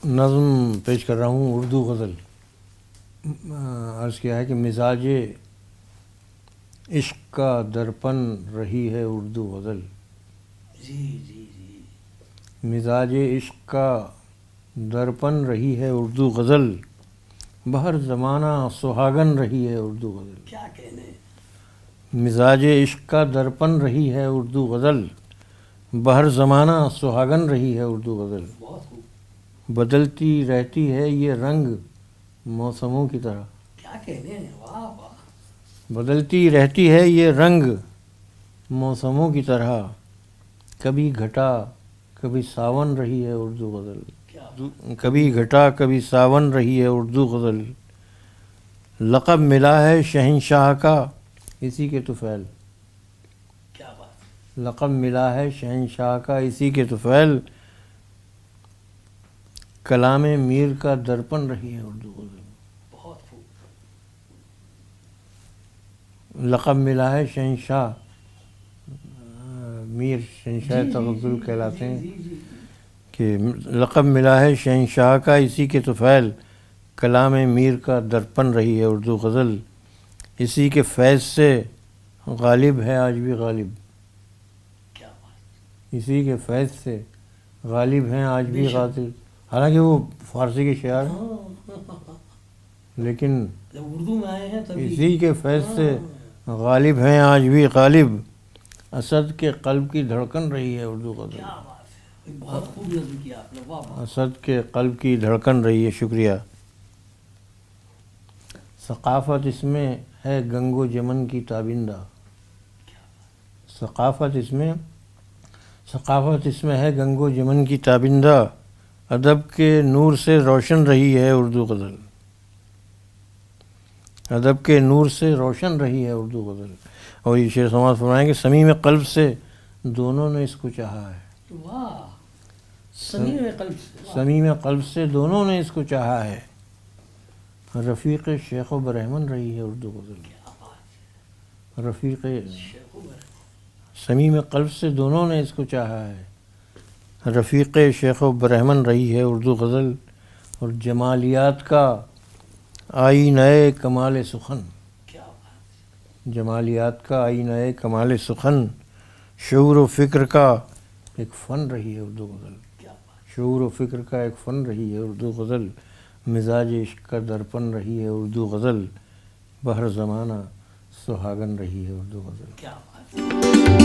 نظم پیش کر رہا ہوں اردو غزل. عرض کیا ہے کہ مزاج عشق کا درپن رہی ہے اردو غزل. مزاج عشق کا درپن رہی ہے اردو غزل، بہر زمانہ سہاگن رہی ہے اردو غزل. کیا کہنے. مزاج عشق کا درپن رہی ہے اردو غزل، بہر زمانہ سہاگن رہی ہے اردو غزل. بہت خوب. بدلتی رہتی ہے یہ رنگ موسموں کی طرح. کیا کہنے. واہ واہ. بدلتی رہتی ہے یہ رنگ موسموں کی طرح، کبھی گھٹا کبھی ساون رہی ہے اردو غزل. کبھی گھٹا کبھی ساون رہی ہے اردو غزل. لقب ملا ہے شہنشاہ کا اسی کے طفیل. کیا بات. لقب ملا ہے شہنشاہ کا اسی کے طفیل، کلام میر کا درپن رہی ہے اردو غزل. بہت خوب. لقب ملا ہے شہنشاہ، میر شہنشاہ تغزل کہلاتے ہیں کہ لقب ملا ہے شہنشاہ کا اسی کے طفیل، کلام میر کا درپن رہی ہے اردو غزل. اسی کے فیض سے غالب ہے آج بھی غالب. کیا بات. اسی کے فیض سے غالب ہیں آج بھی غالب. حالانکہ وہ فارسی کے شاعر ہیں لیکن جب اردو میں آئے ہیں تبھی. اسی کے فیض سے غالب ہیں آج بھی غالب، اسد کے قلب کی دھڑکن رہی ہے اردو غزل. کیا بات ہے. بہت خوب نظم کیا آپ نے. واہ واہ. اسد کے قلب کی دھڑکن رہی ہے. شکریہ. ثقافت اس میں ہے گنگ و جمن کی تابندہ. ثقافت اس میں ہے گنگ و جمن کی تابندہ، ادب کے نور سے روشن رہی ہے اردو غزل. ادب کے نور سے روشن رہی ہے اردو غزل. اور یہ شعر سماعت فرمائیں کہ صمیم قلب سے دونوں نے اس کو چاہا ہے. واہ. صمیم قلب سے. صمیم قلب سے دونوں نے اس کو چاہا ہے، رفیق شیخ و برہمن رہی ہے اردو غزل. کیا بات. رفیق شیخ و برہمن. صمیم قلب سے دونوں نے اس کو چاہا ہے، رفیق شیخ و برہمن رہی ہے اردو غزل. اور جمالیات کا آئینۂ کمال سخن. کیا بات. جمالیات کا آئینۂ کمال سخن، شعور و فکر کا ایک فن رہی ہے اردو غزل. کیا بات. شعور و فکر کا ایک فن رہی ہے اردو غزل. مزاج عشق کا درپن رہی ہے اردو غزل، بہر زمانہ سہاگن رہی ہے اردو غزل. کیا بات.